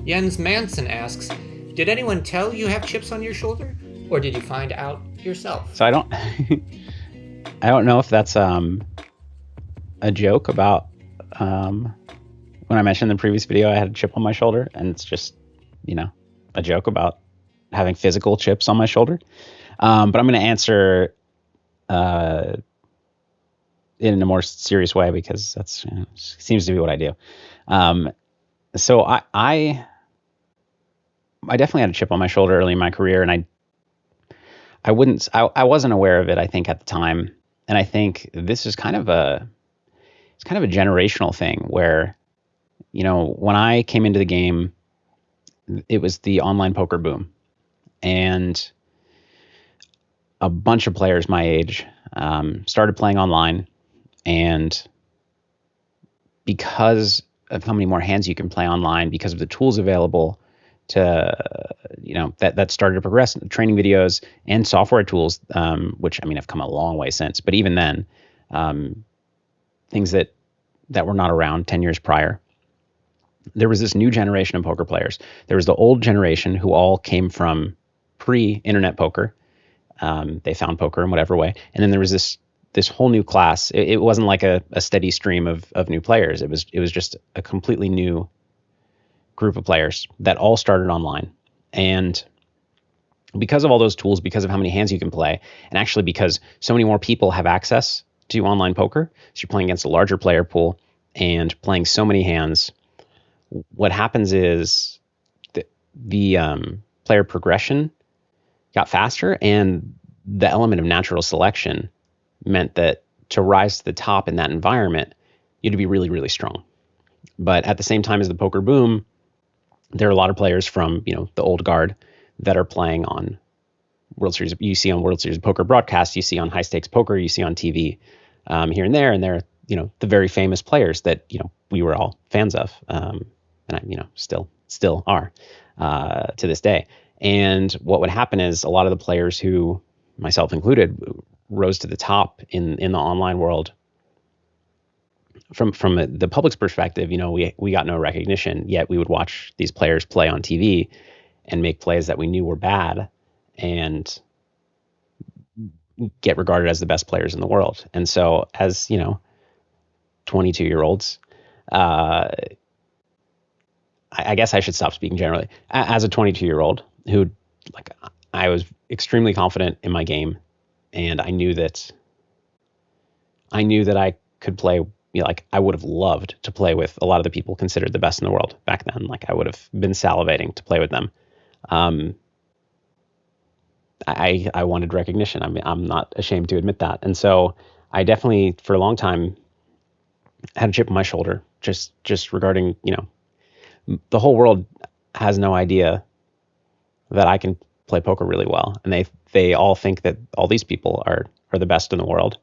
Jens Mansen asks, did anyone tell you have chips on your shoulder, or did you find out yourself? So I don't I don't know if that's a joke about when I mentioned in the previous video I had a chip on my shoulder, and it's just, a joke about having physical chips on my shoulder. But I'm going to answer in a more serious way, because that's seems to be what I do. So I definitely had a chip on my shoulder early in my career, and I wasn't aware of it, I think, at the time. And I think this is kind of a generational thing where, when I came into the game, it was the online poker boom, and a bunch of players my age started playing online. And because of how many more hands you can play online, because of the tools available to, that started to progress, training videos and software tools, which, have come a long way since. But even then, things that were not around 10 years prior, there was this new generation of poker players. There was the old generation who all came from pre-internet poker. They found poker in whatever way. And then there was this whole new class. It wasn't like a steady stream of new players. It was just a completely new group of players that all started online. And because of all those tools, because of how many hands you can play, and actually because so many more people have access to online poker, so you're playing against a larger player pool and playing so many hands, what happens is the player progression got faster, and the element of natural selection meant that to rise to the top in that environment, you had to be really, really strong. But at the same time as the poker boom, there are a lot of players from, the old guard that are playing on World Series. You see on World Series of Poker broadcasts, you see on high stakes poker, you see on TV here and there. And they're, the very famous players that, we were all fans of. And I, still are to this day. And what would happen is a lot of the players who, myself included, rose to the top in the online world. From the public's perspective, we got no recognition, yet we would watch these players play on TV and make plays that we knew were bad and get regarded as the best players in the world. And so as, 22-year-olds, I guess I should stop speaking generally. As a 22-year-old who, I was extremely confident in my game, and I knew that I could play, I would have loved to play with a lot of the people considered the best in the world back then. I would have been salivating to play with them. I wanted recognition. I'm not ashamed to admit that. And so I definitely, for a long time, had a chip on my shoulder, just regarding, the whole world has no idea that I can play poker really well. And they all think that all these people are the best in the world.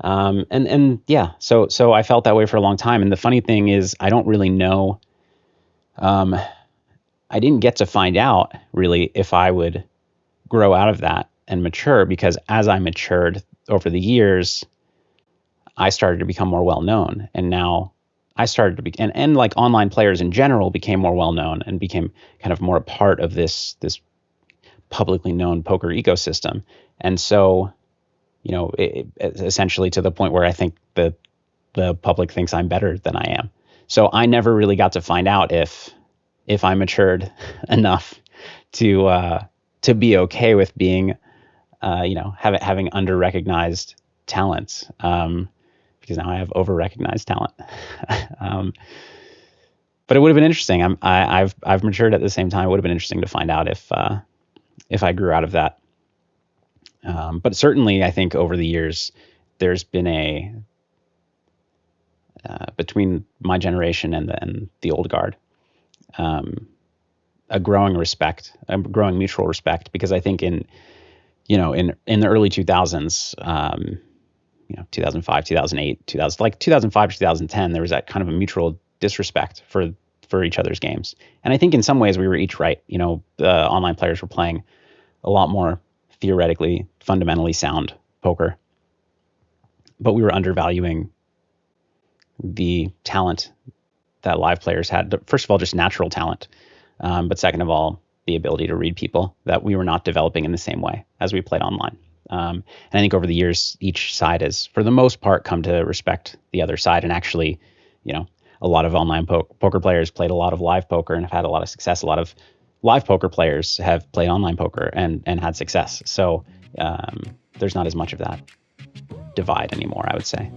And yeah, so I felt that way for a long time. And the funny thing is, I don't really know, I didn't get to find out really if I would grow out of that and mature, because as I matured over the years, I started to become more well-known. And now I started to be, and like online players in general became more well-known and became kind of more a part of this publicly known poker ecosystem. And so, essentially to the point where I think the public thinks I'm better than I am. So I never really got to find out if I matured enough to be okay with being, having under-recognized talents, because now I have over-recognized talent. But it would have been interesting. I've matured at the same time. It would have been interesting to find out if I grew out of that. But certainly, I think over the years, there's been between my generation and the old guard, a growing respect, a growing mutual respect, because I think in the early 2000s, 2005, 2008, 2005 to 2010, there was that kind of a mutual disrespect for each other's games. And I think in some ways we were each right. The online players were playing a lot more theoretically, fundamentally sound poker, but we were undervaluing the talent that live players had. First of all, just natural talent. But second of all, the ability to read people that we were not developing in the same way as we played online. And I think over the years, each side has, for the most part, come to respect the other side. And actually, a lot of online poker players played a lot of live poker and have had a lot of success. A lot of live poker players have played online poker and had success. So there's not as much of that divide anymore, I would say.